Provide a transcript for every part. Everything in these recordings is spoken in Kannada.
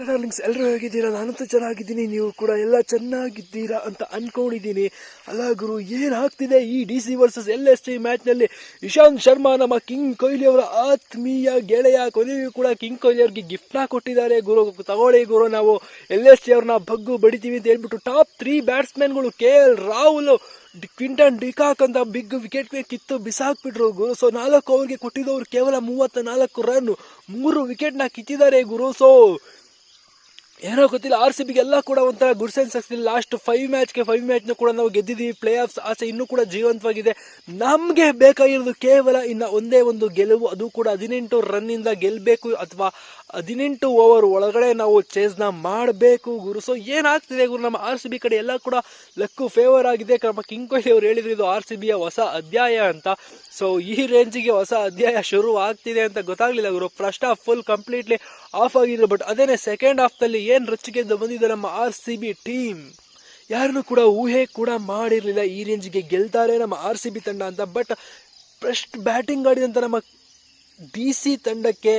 ಡಾರ್ಲಿಂಗ್ಸ್, ಎಲ್ಲರೂ ಹೇಗಿದ್ದೀರಾ? ನಾನಂತೂ ಚೆನ್ನಾಗಿದ್ದೀನಿ, ನೀವು ಕೂಡ ಎಲ್ಲ ಚೆನ್ನಾಗಿದ್ದೀರಾ ಅಂತ ಅನ್ಕೊಂಡಿದ್ದೀನಿ. ಅಲ್ಲ ಗುರು, ಏನಾಗ್ತಿದೆ ಈ DC ವರ್ಸಸ್ LSG ಮ್ಯಾಚ್ನಲ್ಲಿ? ಇಶಾಂತ್ ಶರ್ಮಾ, ನಮ್ಮ ಕಿಂಗ್ ಕೊಹ್ಲಿ ಅವರ ಆತ್ಮೀಯ ಗೆಳೆಯ, ಕೊಹ್ಲಿಯೂ ಕೂಡ ಕಿಂಗ್ ಕೊಹ್ಲಿ ಅವ್ರಿಗೆ ಗಿಫ್ಟ್ನ ಕೊಟ್ಟಿದ್ದಾರೆ. ಗುರು ತಗೊಳ್ಳಿ ಗುರು, ನಾವು LSG ಅವ್ರನ್ನ ಬಗ್ಗು ಬಡಿತೀವಿ ಅಂತ ಹೇಳ್ಬಿಟ್ಟು top 3 ಬ್ಯಾಟ್ಸ್ಮನ್ಗಳು KL Rahul, Quinton de Kock ಅಂತ ಬಿಗ್ ವಿಕೆಟ್ ಕಿತ್ತು ಬಿಸಾಕ್ಬಿಟ್ರು ಗುರು. ಸೊ 4 ಓವರ್ಗೆ ಕೊಟ್ಟಿದ್ದವರು ಕೇವಲ 34 ರನ್, 3 ವಿಕೆಟ್ನ ಕಿತ್ತಿದ್ದಾರೆ ಗುರು. ಸೊ ಏನೋ ಗೊತ್ತಿಲ್ಲ, RCBಗೆ ಎಲ್ಲ ಕೂಡ ಒಂಥರ ಗುಡ್ ಸೆನ್ಸ್ ಆಗ್ತಿಲ್ಲ. ಲಾಸ್ಟ್ 5 ಮ್ಯಾಚ್ನ ಕೂಡ ನಾವು ಗೆದ್ದಿದ್ದೀವಿ. ಪ್ಲೇ ಆಫ್ಸ್ ಆಸೆ ಇನ್ನೂ ಕೂಡ ಜೀವಂತವಾಗಿದೆ. ನಮಗೆ ಬೇಕಾಗಿರೋದು ಕೇವಲ ಒಂದೇ ಒಂದು ಗೆಲುವು, ಅದು ಕೂಡ 18 ರನ್ನಿಂದ ಗೆಲ್ಲಬೇಕು ಅಥವಾ 18 ಓವರ್ ಒಳಗಡೆ ನಾವು ಚೇಸ್ನ ಮಾಡಬೇಕು ಗುರು. ಸೊ ಏನಾಗ್ತಿದೆ ಗುರು, ನಮ್ಮ RCB ಕಡೆ ಎಲ್ಲ ಕೂಡ ಲಕ್ಕು ಫೇವರ್ ಆಗಿದೆ. ನಮ್ಮ ಕಿಂಗ್ ಕೊಹ್ಲಿ ಅವರು ಹೇಳಿದ್ರು ಇದು RCBಯ ಹೊಸ ಅಧ್ಯಾಯ ಅಂತ. ಸೊ ಈ ರೇಂಜಿಗೆ ಹೊಸ ಅಧ್ಯಾಯ ಶುರು ಆಗ್ತಿದೆ ಅಂತ ಗೊತ್ತಾಗ್ಲಿಲ್ಲ ಗುರು. First half full completely off ಆಗಿದ್ರು, ಬಟ್ ಅದೇನೆ ಸೆಕೆಂಡ್ ಹಾಫ್ನಲ್ಲಿ ಏನು ರೊಚ್ಚಿಗೆದ್ದು ಬಂದಿದೆ ನಮ್ಮ RCB ಟೀಮ್. ಯಾರನ್ನು ಕೂಡ ಊಹೆ ಕೂಡ ಮಾಡಿರಲಿಲ್ಲ ಈ ರೇಂಜಿಗೆ ಗೆಲ್ತಾರೆ ನಮ್ಮ RCB ತಂಡ ಅಂತ. ಬಟ್ ಫಸ್ಟ್ ಬ್ಯಾಟಿಂಗ್ ಆಡಿದಂಥ ನಮ್ಮ DC ತಂಡಕ್ಕೆ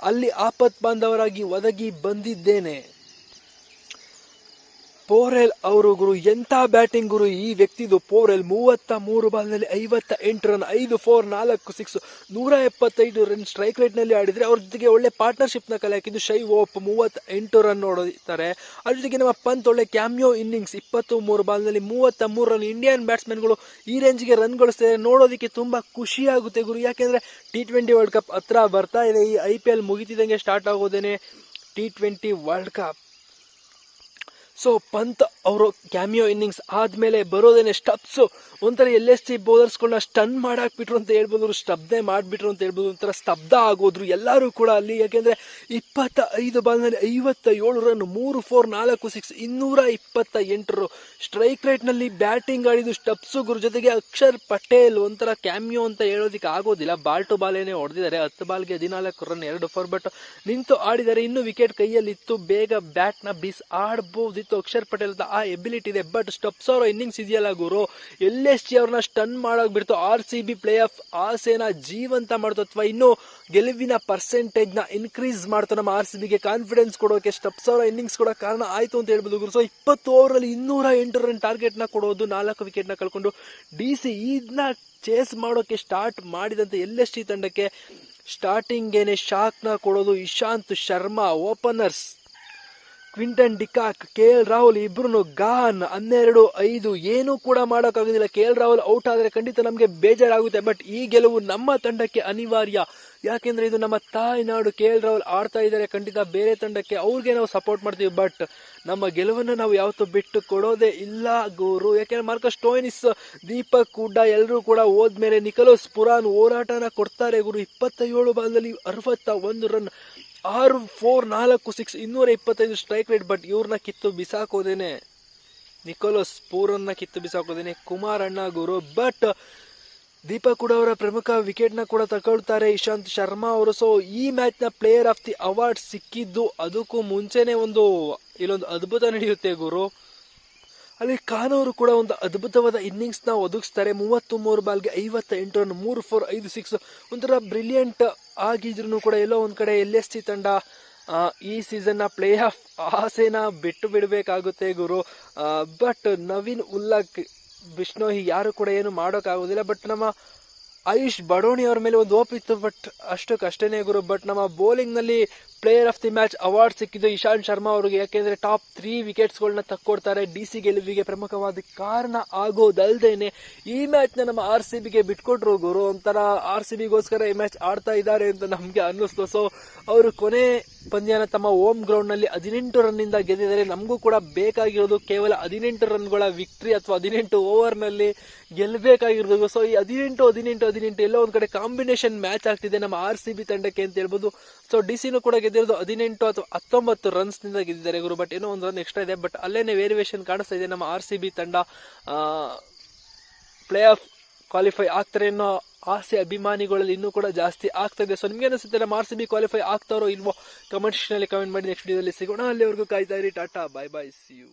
ಅಲ್ಲಿ ಆಪತ್ ಬಾಂಧವರಾಗಿ ಒದಗಿ ಬಂದಿದ್ದೇನೆ. ಪೋರೆಲ್ ಅವರು ಗುರು, ಎಂಥ ಬ್ಯಾಟಿಂಗ್ ಗುರು ಈ ವ್ಯಕ್ತಿದು. ಪೋರೆಲ್ 33 ಬಾಲ್ನಲ್ಲಿ 58 ರನ್, 5 4 4 6, 175 ರನ್ ಸ್ಟ್ರೈಕ್ ರೇಟ್ನಲ್ಲಿ ಆಡಿದರೆ. ಅವ್ರ ಜೊತೆಗೆ ಒಳ್ಳೆ ಪಾರ್ಟ್ನರ್ಶಿಪ್ನ ಕಲೆ ಹಾಕಿದ್ದು ಶೈ ಓಪ್ 38 ರನ್ ನೋಡಿದ್ದಾರೆ. ಅದ್ರ ಜೊತೆಗೆ ನಮ್ಮ ಪಂತ್ ಒಳ್ಳೆ ಕ್ಯಾಮಿಯೋ ಇನ್ನಿಂಗ್ಸ್ 23 ಬಾಲ್ನಲ್ಲಿ 33 ರನ್. ಇಂಡಿಯನ್ ಬ್ಯಾಟ್ಸ್ಮನ್ಗಳು ಈ ರೇಂಜ್ಗೆ ರನ್ ಗಳಿಸ್ತಾರೆ, ನೋಡೋದಕ್ಕೆ ತುಂಬ ಖುಷಿಯಾಗುತ್ತೆ ಗುರು. ಯಾಕೆಂದರೆ T20 ವರ್ಲ್ಡ್ ಕಪ್ ಹತ್ರ ಬರ್ತಾ ಇದೆ. ಈ IPL ಮುಗಿತಿದ್ದಂಗೆ ಸ್ಟಾರ್ಟ್ ಆಗೋದೇನೆ T20 world cup. So Pant ಅವರು ಕ್ಯಾಮಿಯೋ ಇನ್ನಿಂಗ್ಸ್ ಆದಮೇಲೆ ಬರೋದೇನೆ ಸ್ಟಬ್ಸು. ಒಂಥರ LSG ಬೌಲರ್ಸ್ಗಳನ್ನ ಸ್ಟನ್ ಮಾಡಾಕ್ಬಿಟ್ರು ಅಂತ ಹೇಳ್ಬೋದು, ಸ್ತಬ್ಧೆ ಮಾಡಿಬಿಟ್ರು ಅಂತ ಹೇಳ್ಬೋದು. ಒಂಥರ ಸ್ತಬ್ಧ ಆಗೋದ್ರು ಎಲ್ಲರೂ ಕೂಡ ಅಲ್ಲಿ. ಯಾಕೆಂದರೆ 25 ಬಾಲ್ನಲ್ಲಿ 57 ರನ್, 3 4 4 6, 228 ಸ್ಟ್ರೈಕ್ ರೇಟ್ನಲ್ಲಿ ಬ್ಯಾಟಿಂಗ್ ಆಡಿದ್ದು ಸ್ಟಬ್ಸು ಗುರು. ಜೊತೆಗೆ ಅಕ್ಷರ್ ಪಟೇಲ್ ಒಂಥರ ಕ್ಯಾಮಿಯೋ ಅಂತ ಹೇಳೋದಕ್ಕೆ ಆಗೋದಿಲ್ಲ, ಬಾಲ್ ಟು ಬಾಲ್ ಏನೇ ಹೊಡೆದಿದ್ದಾರೆ. 10 ಬಾಲ್ಗೆ 14 ರನ್, 2 4, ಬಟ್ ನಿಂತು ಆಡಿದ್ದಾರೆ. ಇನ್ನೂ ವಿಕೆಟ್ ಕೈಯಲ್ಲಿತ್ತು, ಬೇಗ ಬ್ಯಾಟ್ನ ಬೀಸ್ ಆಡ್ಬೋದಿತ್ತು. ಅಕ್ಷರ್ ಪಟೇಲ್ ಆ ಎಬಿಲಿಟಿ ಇದೆ. ಬಟ್ ಸ್ಟಬ್ಸ್ ಅವರ ಇನ್ನಿಂಗ್ಸ್ ಇದೆಯಲ್ಲ ಗುರು, LSG ಅವ್ರನ್ನ ಸ್ಟನ್ ಮಾಡಾಕ್ಬಿಡ್ತು. RCB ಪ್ಲೇ ಆಫ್ ಆಸೆನ ಜೀವಂತ ಮಾಡ್ತು, ಅಥವಾ ಇನ್ನೂ ಗೆಲುವಿನ ಪರ್ಸೆಂಟೇಜ್ನ ಇನ್ಕ್ರೀಸ್ ಮಾಡ್ತು. ನಮ್ಮ RCBಗೆ ಕಾನ್ಫಿಡೆನ್ಸ್ ಕೊಡೋಕೆ ಸ್ಟಬ್ಸ್ ಅವರ ಇನ್ನಿಂಗ್ಸ್ ಕೂಡ ಕಾರಣ ಆಯಿತು ಅಂತ ಹೇಳ್ಬೋದು ಗುರು. ಸೊ 20 ಓವರಲ್ಲಿ 208 ರನ್ ಟಾರ್ಗೆಟ್ನ ಕೊಡೋದು, 4 ವಿಕೆಟ್ನ ಕಳ್ಕೊಂಡು DC ಇದನ್ನ ಚೇಸ್ ಮಾಡೋಕೆ ಸ್ಟಾರ್ಟ್ ಮಾಡಿದಂತೆ LSG ತಂಡಕ್ಕೆ ಸ್ಟಾರ್ಟಿಂಗೇನೆ ಶಾಕ್ನ ಕೊಡೋದು Ishant Sharma. Openers Quinton de Kock, KL Rahul ಇಬ್ರು ಗಾನ್ 12-5, ಏನೂ ಕೂಡ ಮಾಡೋಕ್ಕಾಗೋದಿಲ್ಲ. KL ರಾಹುಲ್ ಔಟ್ ಆದರೆ ಖಂಡಿತ ನಮಗೆ ಬೇಜಾರಾಗುತ್ತೆ. ಬಟ್ ಈ ಗೆಲುವು ನಮ್ಮ ತಂಡಕ್ಕೆ ಅನಿವಾರ್ಯ. ಯಾಕೆಂದರೆ ಇದು ನಮ್ಮ ತಾಯ್ನಾಡು. KL ರಾಹುಲ್ ಆಡ್ತಾ ಇದ್ದಾರೆ, ಖಂಡಿತ ಬೇರೆ ತಂಡಕ್ಕೆ ಅವ್ರಿಗೆ ನಾವು ಸಪೋರ್ಟ್ ಮಾಡ್ತೀವಿ. ಬಟ್ ನಮ್ಮ ಗೆಲುವನ್ನು ನಾವು ಯಾವತ್ತೂ ಬಿಟ್ಟು ಕೊಡೋದೇ ಇಲ್ಲ ಗುರು. ಯಾಕೆಂದರೆ ಮಾರ್ಕಸ್ ಸ್ಟೋಯ್ನಿಸ್, ದೀಪಕ್ ಹುಡಾ ಎಲ್ಲರೂ ಕೂಡ ಹೋದ್ಮೇಲೆ ನಿಕೋಲಸ್ ಪುರಾನ್ ಹೋರಾಟನ ಕೊಡ್ತಾರೆ ಗುರು. 27 ಬಾಲ್ನಲ್ಲಿ 61 ರನ್, 6 4 4 6, 225 ಸ್ಟ್ರೈಕ್ ರೇಟ್. ಬಟ್ ಇವ್ರನ್ನ ಕಿತ್ತು ಬಿಸಾಕೋದೇನೆ, ನಿಕೋಲಸ್ ಪೂರನ್ನ ಕಿತ್ತು ಬಿಸಾಕೋದೇನೆ ಕುಮಾರ್ ಅಣ್ಣ ಗುರು. ಬಟ್ ದೀಪಕ್ ಹುಡಾ ಅವರ ಪ್ರಮುಖ ವಿಕೆಟ್ನ ಕೂಡ ತಗೊಳ್ತಾರೆ ಇಶಾಂತ್ ಶರ್ಮಾ ಅವರು. ಸೊ ಈ ಮ್ಯಾಚ್ನ ಪ್ಲೇಯರ್ ಆಫ್ ದಿ ಅವಾರ್ಡ್ ಸಿಕ್ಕಿದ್ದು ಅದಕ್ಕೂ ಮುಂಚೆನೆ ಇಲ್ಲೊಂದು ಅದ್ಭುತ ನಡೆಯುತ್ತೆ ಗುರು. ಅಲ್ಲಿ ಖಾನ್ ಅವರು ಕೂಡ ಒಂದು ಅದ್ಭುತವಾದ ಇನ್ನಿಂಗ್ಸ್ನ ಒದಗಿಸ್ತಾರೆ. 33 ಬಾಲ್ಗೆ 58 ರನ್, 3 4 5 6, ಒಂಥರ ಬ್ರಿಲಿಯಂಟ್ ಆಗಿದ್ರು ಕೂಡ ಎಲ್ಲೋ ಒಂದು ಕಡೆ LSG ತಂಡ ಈ ಸೀಸನ್ನ ಪ್ಲೇ ಆಫ್ ಆಸೆನ ಬಿಟ್ಟು ಬಿಡಬೇಕಾಗುತ್ತೆ ಗುರು. ಬಟ್ ನವೀನ್ ಉಲ್ಲಕ್, ಬಿಷ್ಣೋಹಿ ಯಾರು ಕೂಡ ಏನು ಮಾಡೋಕ್ಕಾಗೋದಿಲ್ಲ. ಬಟ್ ನಮ್ಮ ಆಯುಷ್ ಬಡೋಣಿ ಅವ್ರ ಮೇಲೆ ಒಂದು ಹೋಪ್ ಇತ್ತು, ಬಟ್ ಅಷ್ಟಕ್ಕಷ್ಟೇ ಗುರು. ಬಟ್ ನಮ್ಮ ಬೌಲಿಂಗ್ನಲ್ಲಿ player of the match award ಸಿಕ್ಕಿದ್ದು ಇಶಾಂತ್ ಶರ್ಮಾ ಅವರಿಗೆ. ಯಾಕೆಂದರೆ ಟಾಪ್ 3 ವಿಕೆಟ್ಸ್ಗಳನ್ನ ತಕ್ಕೊಡ್ತಾರೆ. DC ಗೆಲುವಿಗೆ ಪ್ರಮುಖವಾದ ಕಾರಣ ಆಗೋದಲ್ದೇನೆ ಈ ಮ್ಯಾಚ್ನ ನಮ್ಮ RCBಗೆ ಬಿಟ್ಕೊಟ್ರು ಗುರು. ಒಂಥರ RCBಗೋಸ್ಕರ ಈ ಮ್ಯಾಚ್ ಆಡ್ತಾ ಇದ್ದಾರೆ ಅಂತ ನಮಗೆ ಅನ್ನಿಸ್ತು. ಸೊ ಅವರು ಕೊನೆ ಪಂದ್ಯನ ತಮ್ಮ ಹೋಮ್ ಗ್ರೌಂಡ್ನಲ್ಲಿ 18 ರನ್ನಿಂದ ಗೆದ್ದಿದ್ದಾರೆ. ನಮಗೂ ಕೂಡ ಬೇಕಾಗಿರೋದು ಕೇವಲ 18 ರನ್ಗಳ ವಿಕ್ಟ್ರಿ, ಅಥವಾ 18 ಓವರ್ನಲ್ಲಿ ಗೆಲ್ಲಬೇಕಾಗಿರೋದು. ಸೊ ಈ 18 ಎಲ್ಲೋ ಒಂದು ಕಡೆ ಕಾಂಬಿನೇಷನ್ ಮ್ಯಾಚ್ ಆಗ್ತಿದೆ ನಮ್ಮ RCB ತಂಡಕ್ಕೆ ಅಂತ ಹೇಳ್ಬೋದು. ಸೊ DCನೂ ಕೂಡ ಗೆದ್ದಿರೋದು 18 ಅಥವಾ 19 ರನ್ಸ್ನಿಂದ ಗೆದ್ದಿದ್ದಾರೆ ಗುರು. ಬಟ್ ಏನೋ ಒಂದು ರನ್ ಎಕ್ಸ್ಟ್ರಾ ಇದೆ. ಬಟ್ ಅಲ್ಲೇನೆ ವೇರಿಯೇಷನ್ ಕಾಣಿಸ್ತಾ ಇದೆ. ನಮ್ಮ RCB ತಂಡ ಪ್ಲೇ ಆಫ್ ಕ್ವಾಲಿಫೈ ಆಗ್ತಾರೆ ಅನ್ನೋ ಆಸೆ ಅಭಿಮಾನಿಗಳಲ್ಲಿ ಇನ್ನೂ ಕೂಡ ಜಾಸ್ತಿ ಆಗ್ತಾ ಇದೆ. ಸೊ ನಿಮ್ಗೆ ಅನಿಸುತ್ತೆ ನಮ್ಮ RCB ಕ್ವಾಲಿಫೈ ಆಗ್ತಾರೋ ಇಲ್ವೋ? ಕಮೆಂಟ್ ಸೆಕ್ಷನಲ್ಲಿ ಕಮೆಂಟ್ ಮಾಡಿ. ನೆಕ್ಸ್ಟ್ ವಿಡಿಯೋದಲ್ಲಿ ಸಿಗೋಣ. ಅಲ್ಲಿವರೆಗೂ ಕಾಯ್ತಾ ಇರಿ. Tata, bye bye, see you.